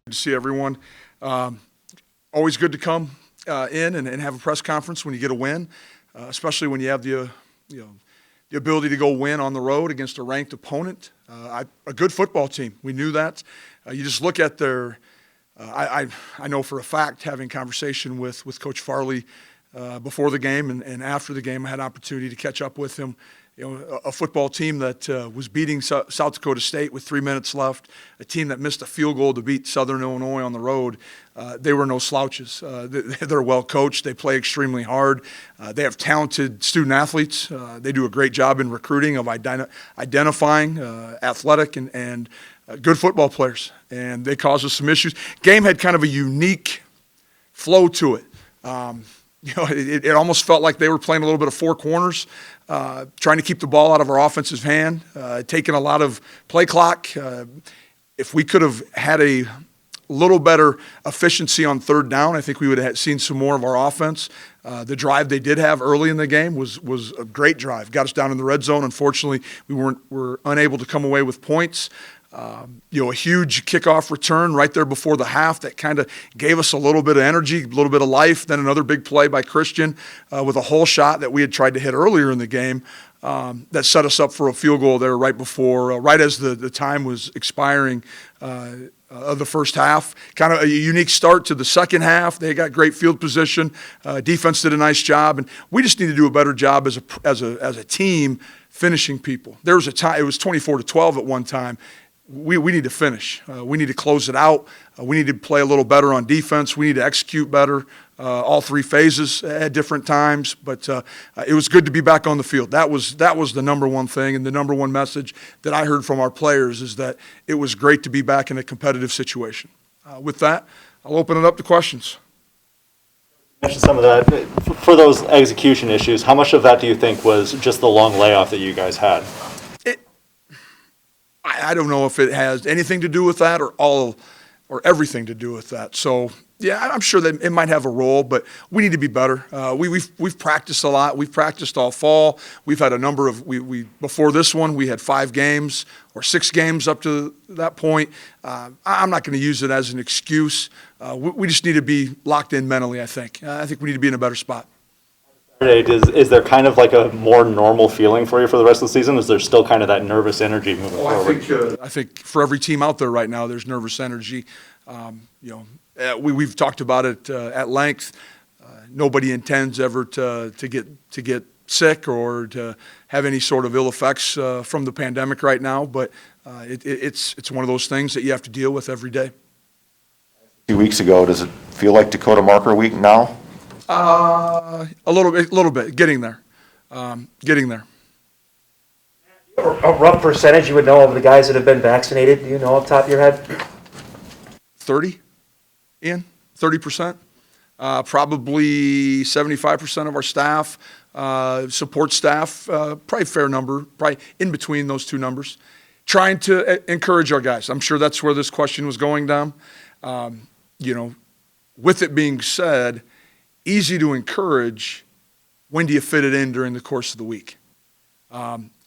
To see everyone. Always good to come in and have a press conference when you get a win, especially when you have the ability to go win on the road against a ranked opponent. A good football team. We knew that. You just look at their. I know for a fact, having conversation with Coach Farley before the game and after the game, I had opportunity to catch up with him. A football team that was beating South Dakota State with 3 minutes left, a team that missed a field goal to beat Southern Illinois on the road. They were no slouches. They're well coached. They play extremely hard. They have talented student athletes. They do a great job in recruiting of identifying athletic and good football players. And they caused us some issues. Game had kind of a unique flow to it. It almost felt like they were playing a little bit of four corners, trying to keep the ball out of our offensive hand, taking a lot of play clock. If we could have had a little better efficiency on third down, I think we would have seen some more of our offense. The drive they did have early in the game was a great drive. Got us down in the red zone. Unfortunately, we were unable to come away with points. A huge kickoff return right there before the half that kind of gave us a little bit of energy, a little bit of life. Then another big play by Christian with a hole shot that we had tried to hit earlier in the game that set us up for a field goal there right before, right as the time was expiring of the first half. Kind of a unique start to the second half. They got great field position. Defense did a nice job, and we just need to do a better job as a team finishing people. There was a time, it was 24-12 at one time. We need to finish. We need to close it out. We need to play a little better on defense. We need to execute better. All three phases at different times, but it was good to be back on the field. That was the number one thing, and the number one message that I heard from our players is that it was great to be back in a competitive situation. With that, I'll open it up to questions. You mentioned some of that. For those execution issues, how much of that do you think was just the long layoff that you guys had? I don't know if it has anything to do with that or everything to do with that. So, yeah, I'm sure that it might have a role, but we need to be better. We've practiced a lot. We've practiced all fall. We've had a number of before this one, we had 5 games or 6 games up to that point. I'm not going to use it as an excuse. We just need to be locked in mentally, I think. I think we need to be in a better spot. Is there kind of like a more normal feeling for you for the rest of the season? Is there still kind of that nervous energy moving forward? I think for every team out there right now, there's nervous energy. We've talked about it at length. Nobody intends ever to get sick or to have any sort of ill effects from the pandemic right now. But it's one of those things that you have to deal with every day. 2 weeks ago, does it feel like Dakota Marker Week now? A little bit. Getting there. A rough percentage you would know of the guys that have been vaccinated? Do you know off the top of your head? 30, Ian? 30%. Probably 75% of our staff, support staff, probably a fair number, probably in between those two numbers. Trying to encourage our guys. I'm sure that's where this question was going down. With it being said, easy to encourage, when do you fit it in during the course of the week?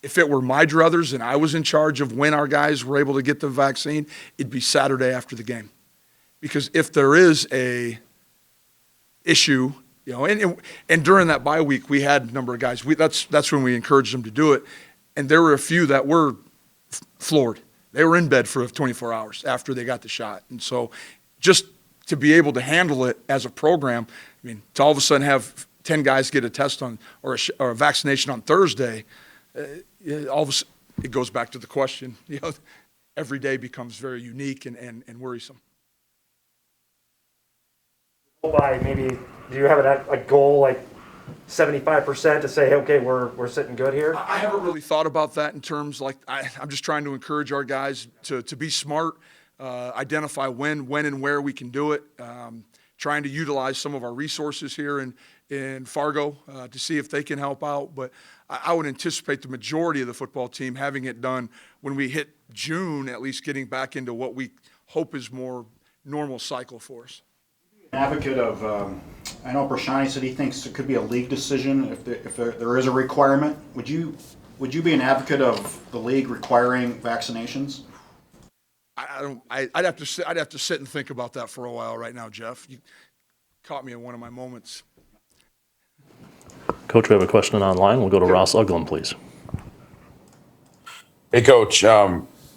If it were my druthers and I was in charge of when our guys were able to get the vaccine, it'd be Saturday after the game. Because if there is a issue, and during that bye week, we had a number of guys. That's when we encouraged them to do it. And there were a few that were floored. They were in bed for 24 hours after they got the shot. And so just to be able to handle it as a program, to all of a sudden have 10 guys get a test on or a vaccination on Thursday, all of a sudden it goes back to the question. Every day becomes very unique and worrisome. By maybe, do you have a goal like 75% to say, okay, we're sitting good here? I haven't really thought about that in terms I'm just trying to encourage our guys to be smart, identify when and where we can do it. Trying to utilize some of our resources here in Fargo to see if they can help out. But I would anticipate the majority of the football team having it done when we hit June, at least getting back into what we hope is more normal cycle for us. An advocate of, I know Brashani said he thinks it could be a league decision if there is a requirement. Would you be an advocate of the league requiring vaccinations? I'd have to sit and think about that for a while right now, Jeff. You caught me in one of my moments. Coach, we have a question online. We'll go to Ross Uglum, please. Hey, Coach.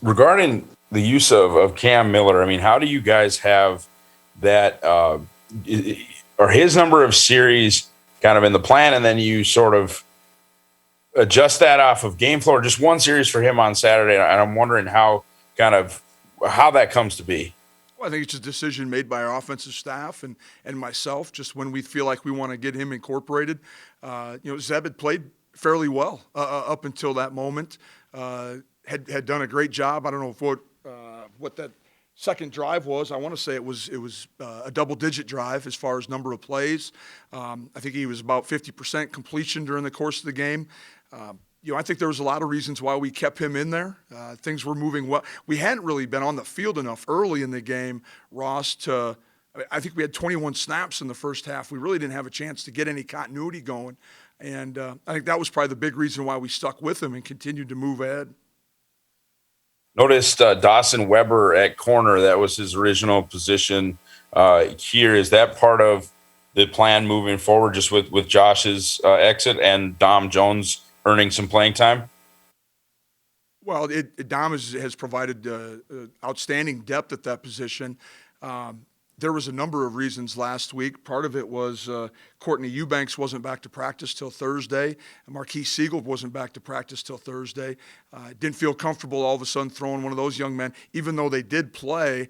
Regarding the use of Cam Miller, I mean, how do you guys have that, or his number of series kind of in the plan, and then you sort of adjust that off of game flow, or just one series for him on Saturday? And I'm wondering how that comes to be. Well, I think it's a decision made by our offensive staff and myself, just when we feel like we want to get him incorporated. Zeb had played fairly well up until that moment. Had done a great job. I don't know what that second drive was. I want to say it was a double-digit drive as far as number of plays. I think he was about 50% completion during the course of the game. I think there was a lot of reasons why we kept him in there. Things were moving well. We hadn't really been on the field enough early in the game, Ross, I think we had 21 snaps in the first half. We really didn't have a chance to get any continuity going. And I think that was probably the big reason why we stuck with him and continued to move ahead. Noticed Dawson Weber at corner. That was his original position here. Is that part of the plan moving forward, just with Josh's exit and Dom Jones earning some playing time? Well, Dom has provided outstanding depth at that position. There was a number of reasons last week. Part of it was Courtney Eubanks wasn't back to practice till Thursday. And Marquise Siegel wasn't back to practice till Thursday. Didn't feel comfortable all of a sudden throwing one of those young men, even though they did play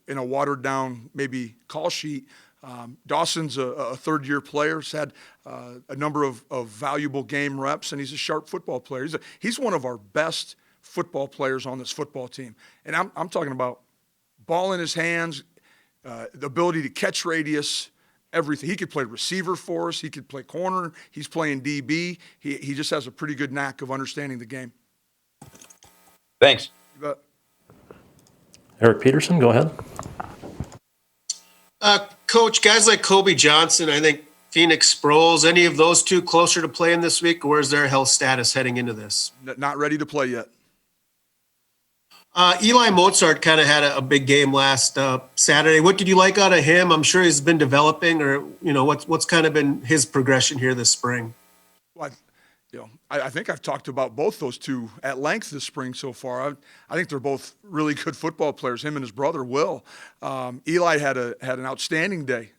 in a watered-down maybe call sheet. Dawson's a third-year player. He's had a number of valuable game reps, and he's a sharp football player. He's one of our best football players on this football team. And I'm talking about ball in his hands, the ability to catch radius, everything. He could play receiver for us. He could play corner. He's playing DB. He just has a pretty good knack of understanding the game. Thanks. You bet. Eric Peterson, go ahead. Coach, guys like Kobe Johnson, I think Phoenix Sproles, any of those two closer to playing this week, or where's their health status heading into this? Not ready to play yet. Eli Mozart kind of had a big game last Saturday. What did you like out of him? I'm sure he's been developing, or what's kind of been his progression here this spring? Well, I think I've talked about both those two at length this spring so far. I think they're both really good football players. Him and his brother Will. Eli had an outstanding day.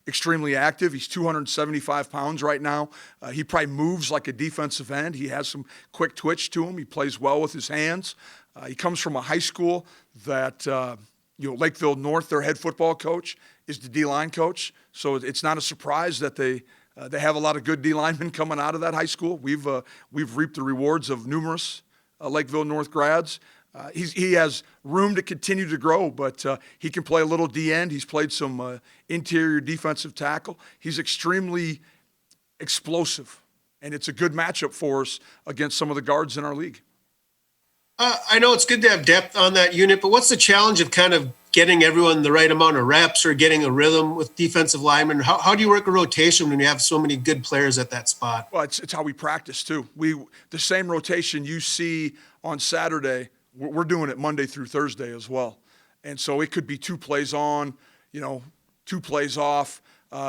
Extremely active. He's 275 pounds right now. He probably moves like a defensive end. He has some quick twitch to him. He plays well with his hands. He comes from a high school that, Lakeville North, their head football coach, is the D-line coach. So it's not a surprise that they have a lot of good D linemen coming out of that high school. We've reaped the rewards of numerous Lakeville North grads. He has room to continue to grow, but he can play a little D end. He's played some interior defensive tackle. He's extremely explosive, and it's a good matchup for us against some of the guards in our league. I know it's good to have depth on that unit, but what's the challenge of kind of getting everyone the right amount of reps or getting a rhythm with defensive linemen? How do you work a rotation when you have so many good players at that spot? Well, it's how we practice too. The same rotation you see on Saturday, we're doing it Monday through Thursday as well. And so it could be 2 plays on, 2 plays off.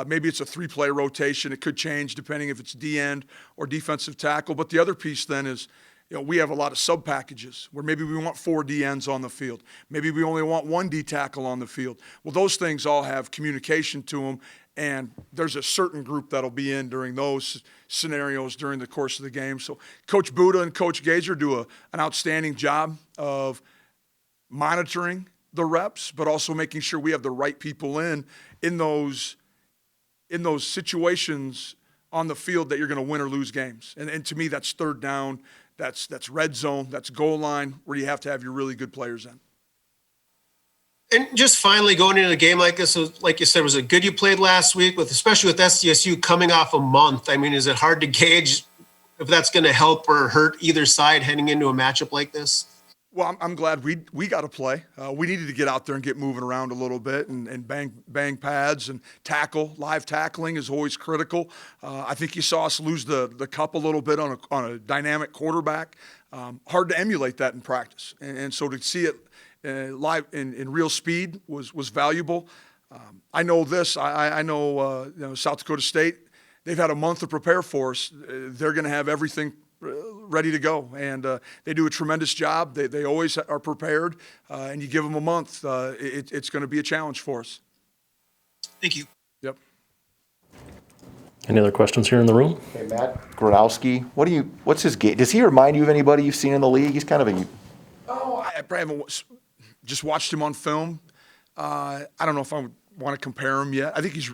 Maybe it's a 3-play rotation. It could change depending if it's D end or defensive tackle. But the other piece then is, we have a lot of sub packages where maybe we want 4 D ends on the field. Maybe we only want 1 D tackle on the field. Well, those things all have communication to them, and there's a certain group that'll be in during those scenarios during the course of the game. So Coach Buda and Coach Gazer do an outstanding job of monitoring the reps, but also making sure we have the right people in those situations on the field that you're going to win or lose games. And to me, that's third down. That's red zone, that's goal line, where you have to have your really good players in. And just finally going into a game like this, like you said, was it good you played last week, especially with SDSU coming off a month? I mean, is it hard to gauge if that's going to help or hurt either side heading into a matchup like this? Well, I'm glad we got to play. We needed to get out there and get moving around a little bit and bang pads and tackle. Live tackling is always critical. I think you saw us lose the cup a little bit on a dynamic quarterback. hard to emulate that in practice. And so to see it live in real speed was valuable. I know this. I know, South Dakota State, they've had a month to prepare for us. They're going to have everything ready to go, and they do a tremendous job. They always are prepared, and you give them a month, it's going to be a challenge for us. Thank you. Yep. Any other questions here in the room? Hey, Matt Granowski, what's his game? Does he remind you of anybody you've seen in the league? He's kind of a... Oh, I probably haven't just watched him on film. I don't know if I would want to compare him yet. I think he's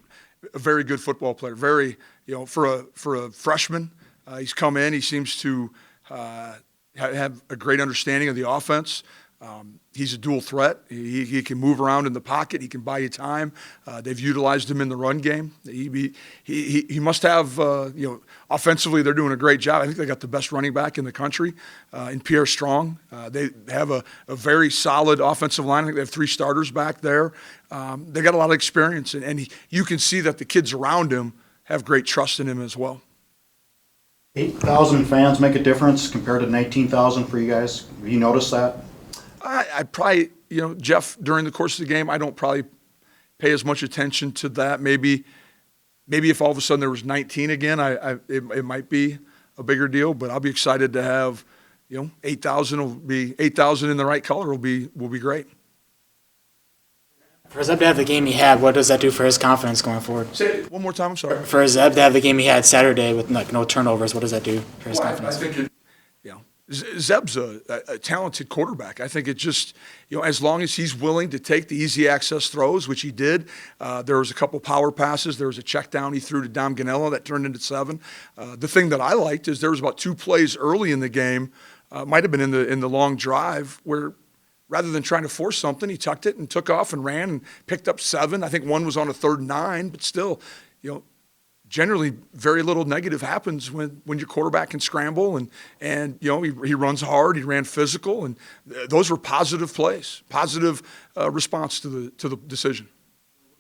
a very good football player. Very, for a freshman, he's come in. He seems to have a great understanding of the offense. He's a dual threat. He can move around in the pocket. He can buy you time. They've utilized him in the run game. He must have, offensively, they're doing a great job. I think they got the best running back in the country in Pierre Strong. They have a very solid offensive line. I think they have 3 starters back there. They got a lot of experience, and you can see that the kids around him have great trust in him as well. 8,000 fans make a difference compared to 19,000 for you guys. Have you noticed that? I probably, Jeff, during the course of the game, I don't probably pay as much attention to that. Maybe if all of a sudden there was 19 again, it might be a bigger deal. But I'll be excited to have, 8,000 will be 8,000 in the right color will be great. For Zeb to have the game he had, what does that do for his confidence going forward? Say it one more time. I'm sorry. For Zeb to have the game he had Saturday with no turnovers, what does that do for his confidence? I think Zeb's a talented quarterback. I think it just, as long as he's willing to take the easy access throws, which he did. There was a couple power passes. There was a check down he threw to Dom Ganello that turned into 7. The thing that I liked is there was about 2 plays early in the game, might have been in the long drive, where rather than trying to force something, he tucked it and took off and ran and picked up 7. I think one was on a 3rd and 9, but still, generally very little negative happens when your quarterback can scramble and he runs hard, he ran physical, and those were positive plays, positive response to the decision.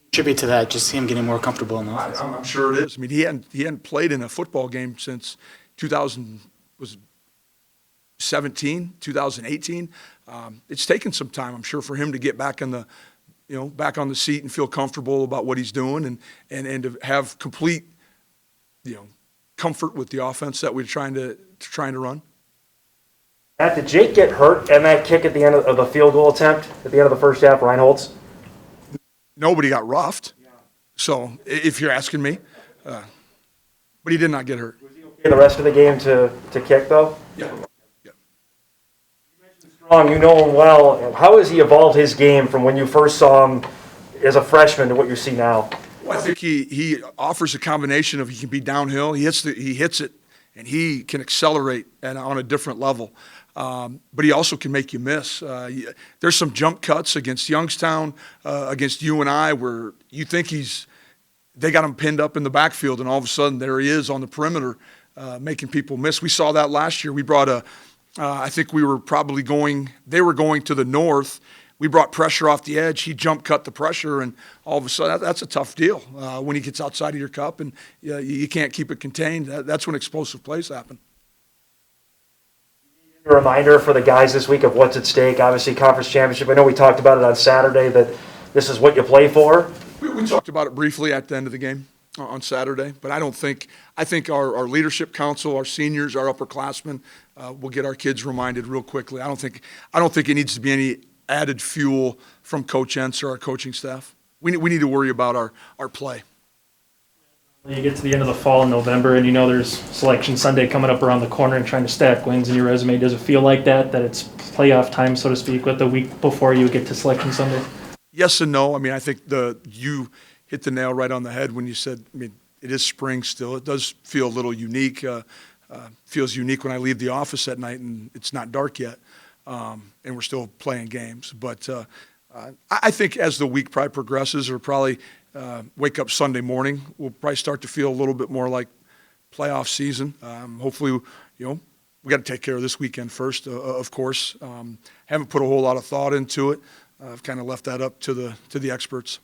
Attribute to that, just him getting more comfortable in the offense. I'm sure it is. I mean, he hadn't played in a football game since 2017, 2018. It's taken some time, I'm sure, for him to get back in the back on the seat and feel comfortable about what he's doing and to have complete comfort with the offense that we're trying to run. Matt, did Jake get hurt in that kick at the end of the field goal attempt at the end of the first half, Reinhold's? Nobody got roughed. So if you're asking me, but he did not get hurt. Was he okay the rest of the game to kick, though? Yeah. Strong, you know him well. How has he evolved his game from when you first saw him as a freshman to what you see now? Well, I think he offers a combination of he can be downhill, he hits it, and he can accelerate on a different level. But he also can make you miss. There's some jump cuts against Youngstown, against UNI, where you think they got him pinned up in the backfield, and all of a sudden there he is on the perimeter, making people miss. We saw that last year. We brought I think they were going to the north. We brought pressure off the edge. He jump cut the pressure, and all of a sudden, that's a tough deal when he gets outside of your cup and you can't keep it contained. That's when explosive plays happen. A reminder for the guys this week of what's at stake. Obviously, conference championship. I know we talked about it on Saturday, that this is what you play for. We talked about it briefly at the end of the game on Saturday, but I think our leadership council, our seniors, our upperclassmen will get our kids reminded real quickly. I don't think it needs to be any added fuel from Coach Entz or our coaching staff. We need to worry about our play. You get to the end of the fall in November, and there's Selection Sunday coming up around the corner and trying to stack wins in your resume. Does it feel like that it's playoff time, so to speak, with the week before you get to Selection Sunday? Yes and no. I mean, I think you hit the nail right on the head when you said, it is spring still. It does feel a little unique. Feels unique when I leave the office at night and it's not dark yet, and we're still playing games. But I think as the week probably progresses, or probably wake up Sunday morning, we'll probably start to feel a little bit more like playoff season. Hopefully, we got to take care of this weekend first, of course. Haven't put a whole lot of thought into it. I've kind of left that up to the experts.